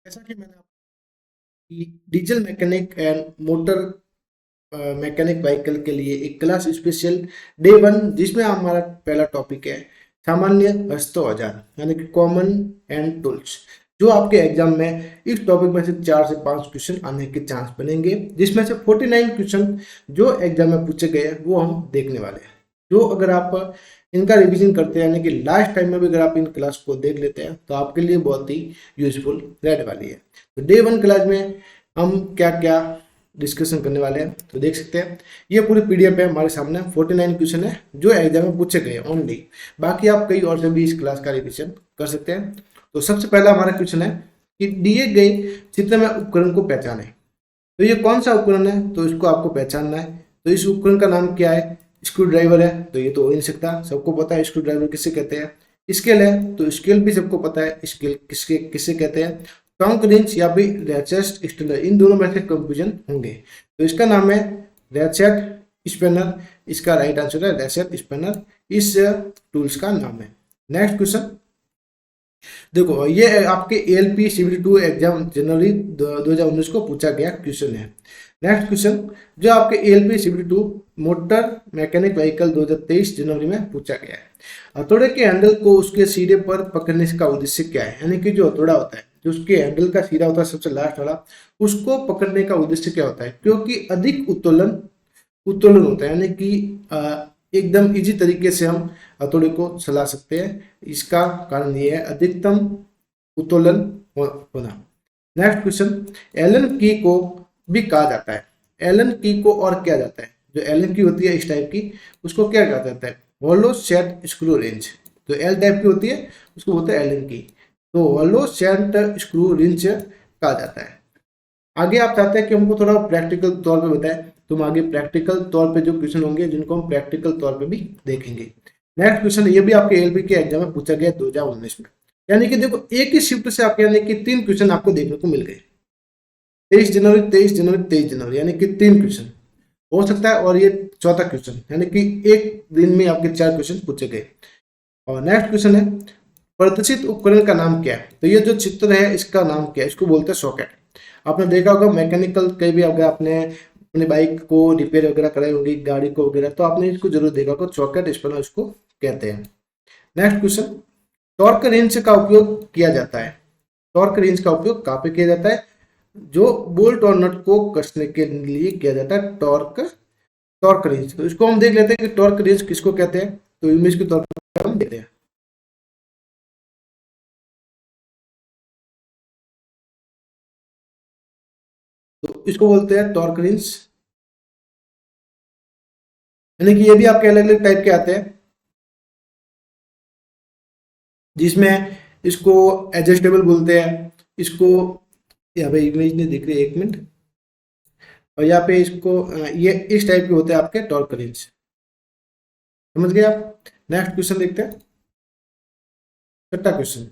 जैसा कि मैंने diesel mechanic and motor mechanic vehicle के लिए एक क्लास स्पेशल डे वन, जिसमें हमारा पहला टॉपिक है सामान्य हस्तो औजार यानी कि कॉमन एंड टूल्स। जो आपके एग्जाम में इस टॉपिक में से 4 से 5 क्वेश्चन आने के चांस बनेंगे, जिसमें से 49 क्वेश्चन जो एग्जाम में पूछे गए हैं वो हम देखने वाले हैं। जो अगर आप इनका रिवीजन करते हैं यानी कि लास्ट टाइम में भी अगर आप इन क्लास को देख लेते हैं तो आपके लिए बहुत ही यूजफुल रहने वाली है। तो डे वन क्लास में हम क्या क्या डिस्कशन करने वाले हैं तो देख सकते हैं। ये पूरी पीडीएफ है हमारे सामने, 49 क्वेश्चन है जो एग्जाम में पूछे गए ओनली। बाकी आप कई और से भी इस क्लास का रिवीजन कर सकते हैं। तो सबसे पहला हमारा क्वेश्चन है कि दिए गए चित्र में उपकरण को पहचाने। तो ये कौन सा उपकरण है तो इसको आपको पहचानना है। तो इस उपकरण का नाम क्या है? स्क्रू ड्राइवर है, तो ये तो हो ही नहीं सकता, सबको पता है स्क्रू ड्राइवर किसे कहते हैं। स्केल है तो स्केल भी सबको पता है, स्केल किसके किसे कहते हैं। टोंक रिंच या फिर रैचेट स्पिनर, इन दोनों में से कंफ्यूजन होंगे। तो इसका नाम है रैचेट स्पिनर, इसका राइट आंसर है रैचेट स्पिनर, इस टूल्स का नाम है। नेक्स्ट क्वेश्चन देखो, ये आपके एलपी सीबीटी 2 एग्जाम जनवरी 2019 को पूछा गया क्वेश्चन है। नेक्स्ट क्वेश्चन जो आपके LP CBT 2 motor mechanic vehicle 2023 जनवरी में पूछा गया है। हथौड़े के हैंडल को उसके सिरे पर पकड़ने का उद्देश्य क्या है? यानी कि जो हथौड़ा होता है, जो उसके हैंडल का सिरा होता है सबसे लास्ट वाला, उसको पकड़ने का उद्देश्य क्या होता है? क्योंकि अधिक उत्तोलन उत्तोलन होता है, यानी कि एकदम इजी तरीके से हम हथौड़े को चला सकते हैं। इसका कारण ये है अधिकतम उत्तोलन होना। नेक्स्ट क्वेश्चन, एलन की को भी कहा जाता है। एलन की को और क्या जाता है? जो एलन की होती है इस टाइप की, उसको क्या कहा जाता है? होलो सेट स्क्रू रेंज। तो एल टाइप की होती है उसको बोलते हैं एलन की। तो होलो सेट स्क्रू रेंज कहा जाता है। आगे आप चाहते हैं कि हमको थोड़ा प्रैक्टिकल तौर पे बताएं, तो हम आगे प्रैक्टिकल तौर पे जो क्वेश्चन होंगे जिनको हम प्रैक्टिकल तौर पे भी देखेंगे। नेक्स्ट क्वेश्चन ये भी आपके एलपी के एग्जाम में पूछा गया 2019 में। यानी कि देखो एक ही शिफ्ट से आपके यानी कि 3 क्वेश्चन आपको देखने को मिल गए। 23 जनवरी, 23 जनवरी, 23 जनवरी, यानी कि 3 क्वेश्चन हो सकता है, और ये चौथा क्वेश्चन, यानी कि एक दिन में आपके 4 क्वेश्चन पूछे गए। और नेक्स्ट क्वेश्चन है प्रदर्शित उपकरण का नाम क्या है? तो ये जो चित्र है इसका नाम क्या है? इसको बोलते हैं सॉकेट। आपने देखा होगा मैकेनिकल कहीं भी अगर आपने अपने बाइक को रिपेयर वगैरह कराई होगी, गाड़ी को वगैरह, तो आपने इसको जरूर देखा होगा, सॉकेट स्पैनर इसको कहते हैं। नेक्स्ट क्वेश्चन, टॉर्क रेंच का उपयोग किया जाता है। टॉर्क रेंच का उपयोग कहाँ पे किया जाता है? जो बोल्ट और नट को कसने के लिए किया जाता है, टॉर्क टॉर्क रेंच। तो इसको हम देख लेते हैं कि टॉर्क रेंच किसको कहते हैं। तो इमेज के तौर पर हम देखते हैं। तो इसको बोलते हैं टॉर्क रेंच, यानी कि ये भी आपके अलग अलग टाइप के आते हैं, जिसमें इसको एडजस्टेबल बोलते हैं। इसको यहाँ पे इमेज नहीं दिख रही, एक मिनट। और यहाँ पे इसको ये इस टाइप के होते हैं आपके टॉर्क रेंच। समझ गए आप? नेक्स्ट क्वेश्चन देखते हैं, छठा क्वेश्चन।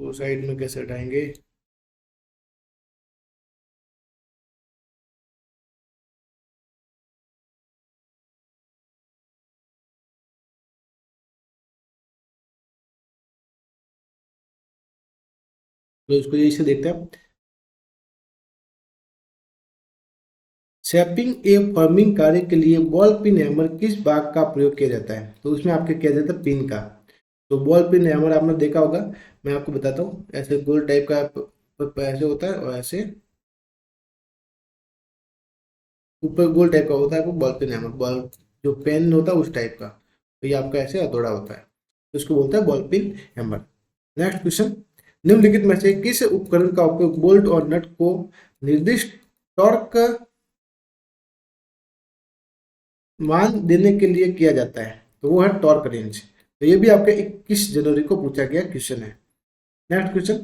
तो साइड में कैसे हटाएंगे? तो इसको यही से देखते हैं। शेपिंग ए फॉर्मिंग कार्य के लिए बॉल पिन हैमर किस भाग का प्रयोग किया जाता है? तो उसमें आपके किया जाता है पिन का। तो बॉल पिन हैमर आपने देखा होगा, मैं आपको बताता हूँ। ऐसे गोल टाइप का ऐसे होता है और ऐसे ऊपर गोल टाइप का होता है वो बॉल पेन हैमर, बॉल जो पेन होता है उस टाइप का, तो ये आपका ऐसे हथौड़ा होता है, तो इसको बोलते हैं ball peen hammer. Next question, निम्नलिखित में से किस उपकरण का उपयोग बोल्ट और नट को निर्दिष्ट टॉर्क मान देने के लिए किया जाता है, तो वो है टॉर्क रेंज। तो ये भी आपके 21 जनवरी को पूछा गया क्वेश्चन है। नेक्स्ट क्वेश्चन,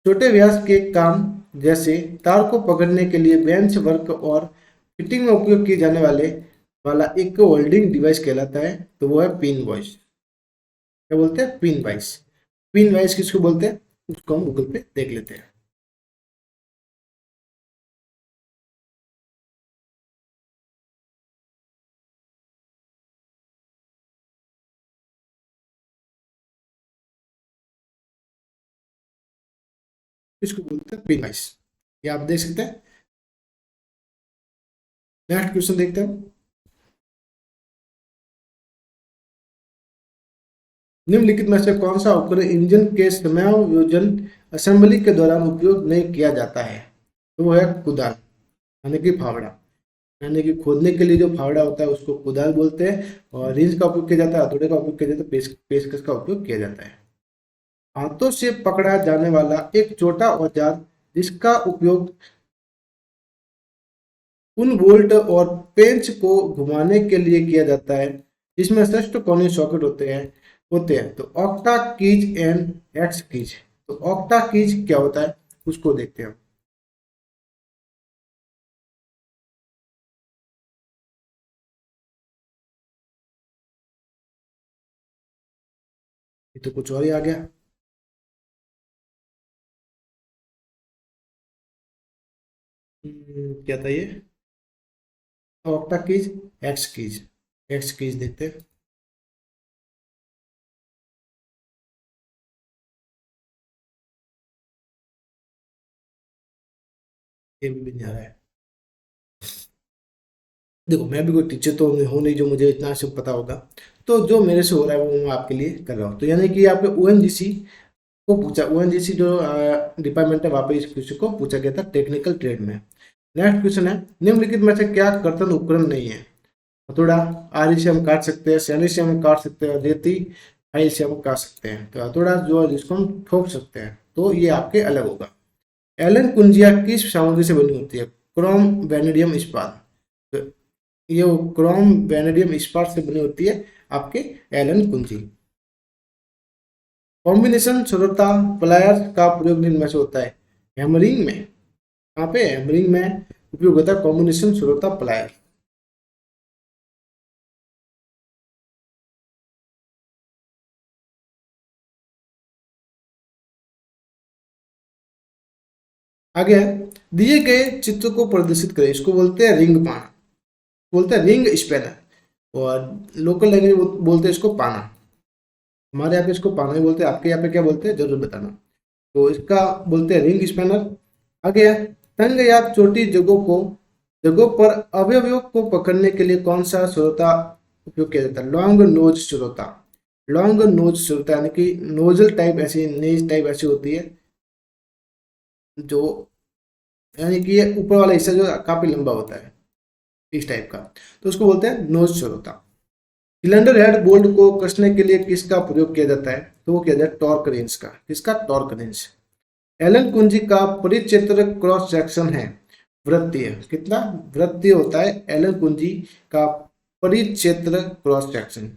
छोटे व्यास के काम जैसे तार को पकड़ने के लिए बेंच वर्क और फिटिंग में उपयोग किए जाने वाला एक होल्डिंग डिवाइस कहलाता है, तो वो है पिन वॉइस। क्या बोलते हैं? Pin vice. पिन वाइस किसको बोलते हैं उसको हम गूगल पे देख लेते हैं। किसको बोलते हैं? Pin vice. ये आप देख सकते हैं। नेक्स्ट क्वेश्चन देखते हैं। निम्नलिखित में से कौन सा उपकरण इंजन के समायोजन असेंबली के दौरान उपयोग नहीं किया जाता है, तो वो है कुदाल, यानी कि फावड़ा। यानी कि खोदने के लिए जो फावड़ा होता है उसको कुदाल बोलते हैं, और रिंच का उपयोग किया जाता है, हथौड़े का उपयोग किया जाता है, पेचकस का उपयोग किया जाता है। हाथों से पकड़ा जाने वाला एक छोटा औजार जिसका उपयोग उन बोल्ट और पेंच को घुमाने के लिए किया जाता है जिसमें षष्ठकोणीय सॉकेट होते हैं, तो octa keys and x keys. तो ऑक्टा कीज क्या होता है उसको देखते हैं। ये तो कुछ और ही आ गया। क्या था ये? Octa keys, x keys. X keys देखते हैं। ये भी नहीं आ रहा है। देखो, मैं भी कोई टीचर तो हूँ नहीं जो मुझे इतना सब पता होगा, तो जो मेरे से हो रहा है वो मैं आपके लिए कर रहा हूँ। तो यानी कि आपके ओएनजीसी को पूछा, ओएनजीसी जो डिपार्टमेंट है वहाँ पे इस क्वेश्चन को पूछा गया था टेक्निकल ट्रेड में। नेक्स्ट क्वेश्चन है, निम्नलिखित में से क्या कर्तन उपकरण नहीं है? हथौड़ा आरी से हम काट सकते हैं, सैनी से हम काट सकते हैं, रेती फाइल से हम काट सकते हैं। तो हथौड़ा जो है जिसको हम ठोक सकते हैं, तो ये आपके अलग होगा। एलन कुंजिया किस सामग्री से बनी होती है? क्रोम वेनेडियम इस्पात। तो ये क्रोम वेनेडियम इस्पात से बनी होती है आपके एलन कुंजी। कॉम्बिनेशन श्रोता प्लायर्स का प्रयोग निम्न में से होता है? हैमरिंग में। यहाँ पे हैमरिंग में उपयोग होता है कॉम्बिनेशन श्रोता प्लायर। आगे है, दिए गए चित्र को प्रदर्शित करें, इसको बोलते हैं रिंग पाना, बोलते हैं रिंग स्पेनर, और लोकल लैंग्वेज बोलते हैं इसको पाना। हमारे यहाँ पे इसको पाना ही बोलते हैं, आपके यहाँ पे क्या बोलते हैं जरूर बताना। तो इसका बोलते हैं रिंग स्पेनर। आगे है, तंग या छोटी जगहों पर अवयवों को पकड़ने के लिए कौन सा श्रोता उपयोग किया जाता है? लॉन्ग नोज श्रोता। लॉन्ग नोज श्रोता यानी कि नोजल टाइप ऐसी, नेज टाइप ऐसी होती है जो, यानी कि ये ऊपर वाला हिस्सा जो काफी लंबा होता है इस टाइप का, तो उसको बोलते हैं नोज श्रोता। सिलेंडर हेड बोल्ट को कसने के लिए किसका प्रयोग किया जाता है? तो वो किया जाता है टॉर्क रेंज का। किसका? Torque range. एलन कुंजी का परिक्षेत्र क्रॉस सेक्शन है वृत्तीय। कितना वृत्तीय होता है एलन कुंजी का परिक्षेत्र क्रॉस सेक्शन?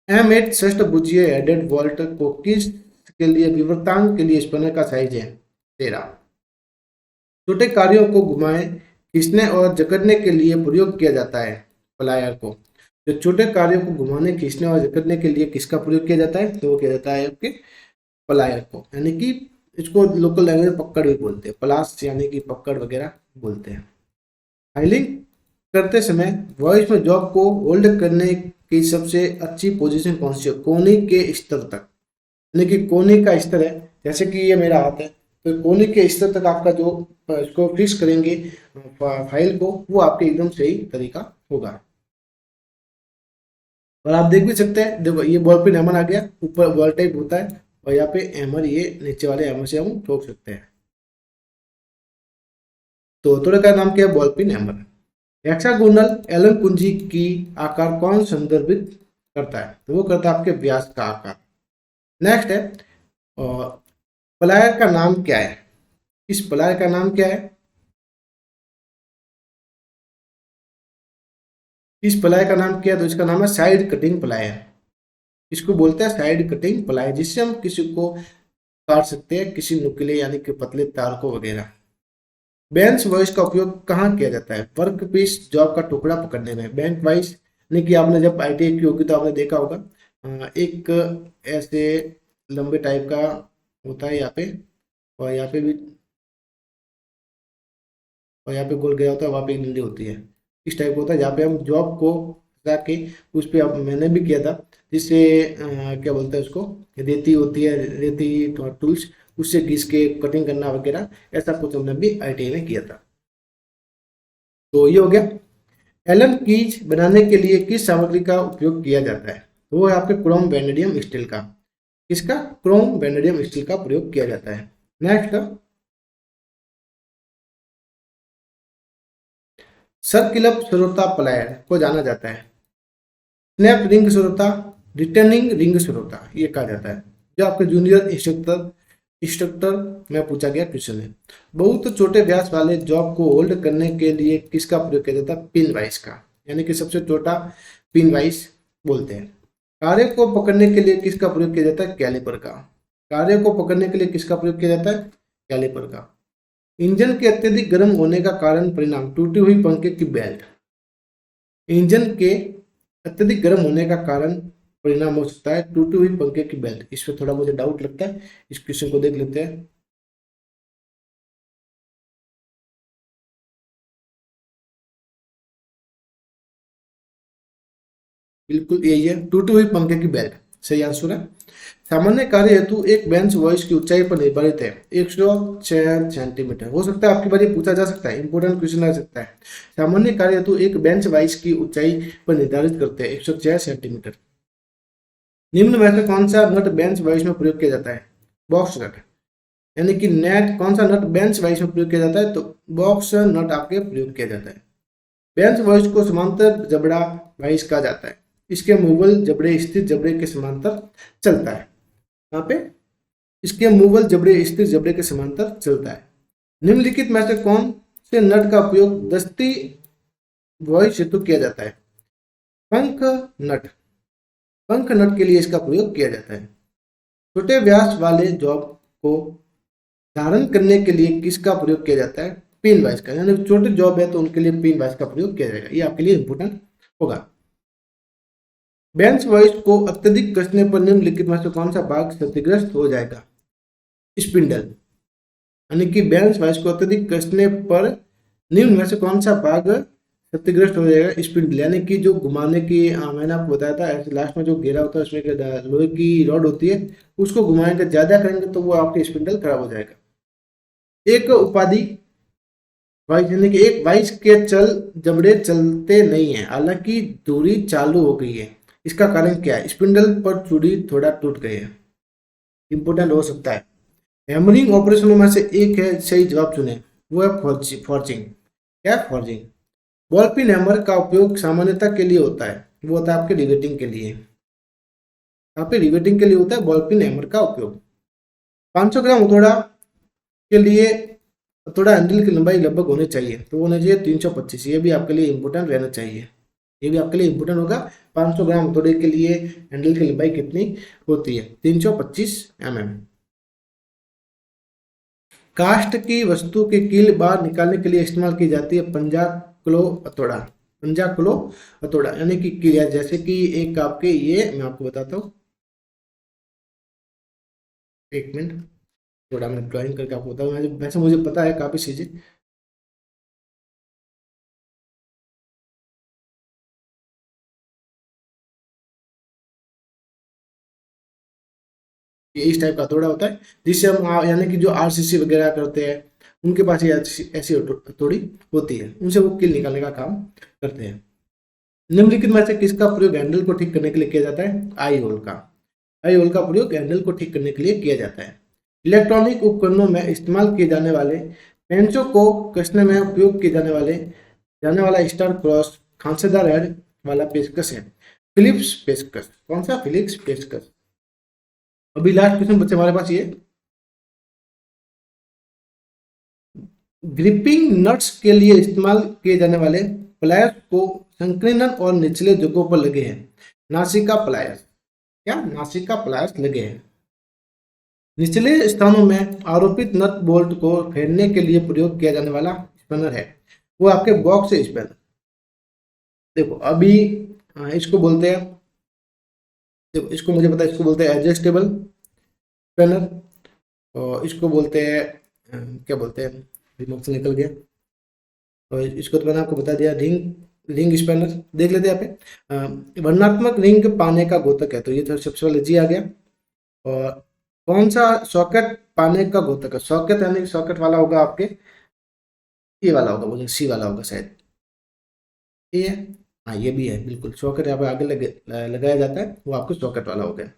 M8 षष्ठभुजीय हेडेड वॉल्ट को किस के लिए विवर्तांक के लिए स्पनर का साइज है? 13। छोटे कार्यों को घुमाए खींचने और जकड़ने के लिए प्रयोग किया जाता है प्लायर को। जो छोटे कार्यों को घुमाने खींचने और जकड़ने के लिए किसका प्रयोग किया जाता है? तो वो किया जाता है आपके प्लायर को, यानी कि इसको लोकल लैंग्वेज में पकड़ भी बोलते हैं, प्लास यानी कि पकड़ वगैरह बोलते हैं। फाइलिंग करते समय वॉइस में जॉब को होल्ड करने की सबसे अच्छी पोजीशन कौन सी है? कोने के स्तर तक, यानी कि कोने का स्तर है, जैसे कि ये मेरा हाथ है, तो कोने के स्तर तक आपका जो इसको फिक्स करेंगे फाइल को, वो आपके एकदम सही तरीका होगा। और आप देख भी सकते हैं, देखो ये बॉल पेन हैमर आ गया, ऊपर बॉल टाइप होता है, और यहाँ पे हैमर, ये नीचे वाले हैमर से हम ठोक सकते हैं। तो थोड़ा का नाम क्या है? Ball peen hammer. Hexagonal Allen कुंजी की आकार कौन संदर्भित करता है? तो वो करता है आपके व्यास का आकार। नेक्स्ट है प्लायर का नाम क्या है? इस प्लायर का नाम क्या है? इस प्लायर का नाम क्या है? तो इसका नाम है साइड कटिंग प्लायर। इसको बोलते हैं साइड कटिंग प्लायर, जिससे हम किसी को काट सकते हैं, किसी नुकीले यानी कि पतले तार को वगैरह। बेंच वॉइस का उपयोग कहाँ किया जाता है? वर्क पीस जॉब का टुकड़ा पकड़ने में। बेंच वॉइस यानी कि आपने जब ITI की होगी तो आपने देखा होगा एक ऐसे लंबे टाइप का होता है यहाँ पे, और यहाँ पे भी, और यहाँ पे गोल गया होता है, वहाँ पे एक डंडी होती है। इस टाइप का होता है जहाँ पे हम जॉब को हटा के उस पर, अब मैंने भी किया था, जिससे क्या बोलते हैं उसको, रेती होती है, रेती टूल्स, उससे घिस के कटिंग करना वगैरह, ऐसा कुछ हमने भी ITI में किया था। तो ये हो गया। एलन कीज बनाने के लिए किस सामग्री का उपयोग किया जाता है? तो वो है आपके क्रोम वेनेडियम स्टील का। किसका? क्रोम वेनेडियम स्टील का प्रयोग किया जाता है। नेक्स्ट, सर्किलप श्रोता प्लायर को जाना जाता है स्नैप रिंग श्रोता, रिटर्निंग रिंग श्रोता ये कहा जाता है, जो आपके जूनियर इंस्ट्रक्टर में पूछा गया क्वेश्चन है। बहुत छोटे व्यास वाले जॉब को होल्ड करने के लिए किसका प्रयोग किया जाता है? पिन वाइस का, यानी कि सबसे छोटा पिन वाइस बोलते हैं। कार्य को पकड़ने के लिए किसका प्रयोग किया जाता है? कैलिपर का। कार्य को पकड़ने के लिए किसका प्रयोग किया जाता है? कैलिपर का। इंजन के अत्यधिक गर्म होने का कारण परिणाम टूटी हुई पंखे की बेल्ट। इंजन के अत्यधिक गर्म होने का कारण परिणाम हो सकता है टूटी हुई पंखे की बेल्ट। इस पर थोड़ा मुझे डाउट लगता है, इस क्वेश्चन को देख लेते हैं। बिल्कुल यही है, टूटी हुई पंखे की बेल्ट सही आंसर है। सामान्य कार्य हेतु एक बेंच वॉइस की ऊंचाई पर निर्धारित है 106 सेंटीमीटर। हो सकता है आपकी बार ये पूछा जा सकता है, इंपोर्टेंट क्वेश्चन आ सकता है। सामान्य कार्य हेतु एक बेंच वॉइस की ऊंचाई पर निर्धारित करते हैं 106 सेंटीमीटर। निम्न में से कौन सा नट बेंच वॉइस में प्रयोग किया जाता है? बॉक्स नट, यानी कि नेट कौन सा नट बेंच वॉइस में प्रयोग किया जाता है? तो बॉक्स नट आपके प्रयोग किया जाता है। बेंच वॉइस को समांतर जबड़ा वॉइस कहा जाता है। इसके मूवल जबड़े स्थिर जबड़े के समांतर चलता है। यहाँ पे इसके मूवल जबड़े स्थिर जबड़े के समांतर चलता है। निम्नलिखित में से कौन से नट का उपयोग दस्ती वॉइस हेतु किया जाता है? पंख नट। पंख नट के लिए इसका प्रयोग किया जाता है। छोटे व्यास वाले जॉब को धारण करने के लिए किसका प्रयोग किया जाता है? पिन वाइस का, यानी छोटे जॉब है तो उनके लिए पिन वाइस का प्रयोग किया जाएगा। ये आपके लिए इंपोर्टेंट होगा। बेंच वॉइस को अत्यधिक कसने पर निम्नलिखित में से कौन सा भाग क्षतिग्रस्त हो जाएगा? स्पिंडल, यानी कि बेंच वॉइस को अत्यधिक कसने पर निम्न में से कौन सा भाग क्षतिग्रस्त हो जाएगा? स्पिंडल, यानी कि जो घुमाने की, मैंने आपको बताया था ऐसे लास्ट में जो घेरा होता है उसमें लोहे की रॉड होती है, उसको घुमाएंगे ज्यादा करेंगे तो वो आपके स्पिंडल खराब हो जाएगा। एक उपाधि वाइस, यानी कि एक वाइस के चल जबड़े चलते नहीं है, हालांकि दूरी चालू हो गई है। इसका कारण क्या है? स्पिंडल पर चूड़ी थोड़ा टूट गई है। इंपोर्टेंट हो सकता है। हैमरिंग ऑपरेशनों में से एक है, सही जवाब चुने, वो है फॉर्जिंग। क्या? फॉर्जिंग। बॉल पिन हैमर का उपयोग सामान्यतः के लिए होता है, वो होता है आपके रिवेटिंग के लिए। यहाँ पे रिवेटिंग के लिए होता है बॉल पिन हैमर का उपयोग। 500 ग्राम हथौड़ा के लिए हथौड़ा हैंडल की लंबाई लगभग होनी चाहिए, तो वो होना चाहिए 325। ये भी आपके लिए इंपोर्टेंट रहना चाहिए, ये भी आपके लिए इंपोर्टेंट होगा। 500 ग्राम हथौड़े के लिए हैंडल की लंबाई कितनी होती है? 325 mm। कास्ट की वस्तु की कील बाहर निकालने के लिए इस्तेमाल की जाती है पंजा क्लो हथौड़ा। पंजा क्लो हथौड़ा यानी कि कील, जैसे कि एक आपके ये मैं आपको बताता हूँ, एक मिनट, थोड़ा मैं ड्राइंग करके आपको बताऊँ। वैसे मुझे पता है काफी चीजें। ये इस टाइप का हथौड़ा होता है, जिससे हम यानी कि जो RCC वगैरह करते हैं उनके पास ये ऐसी हथौड़ी होती है, उनसे वो कील निकालने का काम करते हैं। निम्नलिखित में से किसका प्रयोग हैंडल को ठीक करने के लिए किया जाता है? आई होल का। आई होल का प्रयोग हैंडल को ठीक करने के लिए किया जाता है। इलेक्ट्रॉनिक उपकरणों में इस्तेमाल किए जाने वाले पेंचों को कसने में उपयोग किए जाने वाले जाने वाला स्टार क्रॉस खांसेदार हेड वाला पेचकस है। फिलिप्स पेचकस, कौन सा? फिलिप्स पेचकस। अभी लास्ट क्वेश्चन बच्चे हमारे पास ये, ग्रिपिंग नट्स के लिए इस्तेमाल किए जाने वाले प्लायर्स को संकीर्णन और निचले जगहों पर लगे हैं। नासिका प्लायर्स, क्या? नासिका प्लायर्स लगे हैं। निचले स्थानों में आरोपित नट बोल्ट को फेरने के लिए प्रयोग किया जाने वाला स्पैनर है वो आपके बॉक्स स्पैनर। देखो अभी इसको बोलते हैं, देखो इसको मुझे पता है, इसको बोलते हैं एडजस्टेबल स्पैनर, और इसको बोलते हैं क्या बोलते हैं, दिमाग से निकल गया। और इसको तो मैंने आपको बता दिया, रिंग स्पैनर। देख लेते हैं यहाँ पे, वर्णात्मक रिंग पाने का घोतक है, तो ये तो सबसे पहले जी आ गया। और कौन सा सॉकेट पाने का घोतक है? सॉकेट यानी सॉकेट वाला होगा आपके, ये वाला होगा, मुझे सी वाला होगा शायद, ये है। हाँ ये भी है, बिल्कुल सॉकेट यहाँ पे आगे लगाया जाता है, वो आपको सॉकेट वाला हो गया।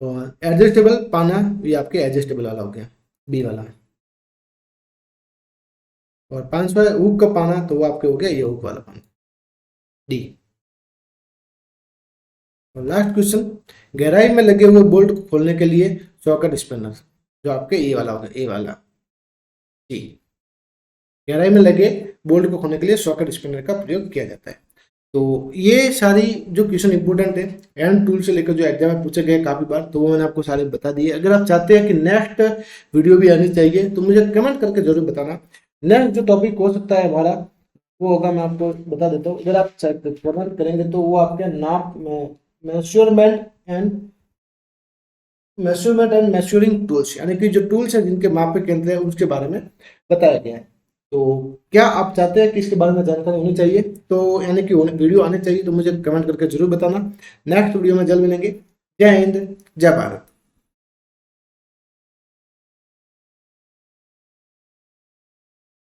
और एडजस्टेबल पाना, ये आपके एडजस्टेबल वाला हो गया, बी वाला। और 5वां हुक का पाना, तो वो आपके हो गया ये हुक वाला पाना, डी। और लास्ट क्वेश्चन, गहराई में लगे हुए बोल्ट को खोलने के लिए सॉकेट स्पिनर, जो आपके ए वाला होगा, ए वाला, डी। गहराई में लगे बोल्ट को खोलने के लिए सॉकेट स्पिनर का प्रयोग किया जाता है। तो ये सारी जो क्वेश्चन इंपॉर्टेंट है एंड टूल से लेकर जो एग्जाम में पूछे गए काफी बार, तो वो मैंने आपको सारे बता दिए। अगर आप चाहते हैं कि नेक्स्ट वीडियो भी आनी चाहिए तो मुझे कमेंट करके जरूर बताना। नेक्स्ट जो टॉपिक हो सकता है हमारा, वो होगा, मैं आपको बता देता हूँ। अगर आप कमेंट करेंगे तो वो आपके नाप में मेजरमेंट एंड मेजरिंग टूल्स, यानी कि जो टूल्स हैं जिनके माप के केंद्र है उसके बारे में बताया गया है। तो क्या आप चाहते हैं कि इसके बारे में जानकारी होनी चाहिए, तो यानी कि वीडियो आनी चाहिए, तो मुझे कमेंट करके जरूर बताना। नेक्स्ट वीडियो में जल्द मिलेंगे। जय हिंद, जय भारत।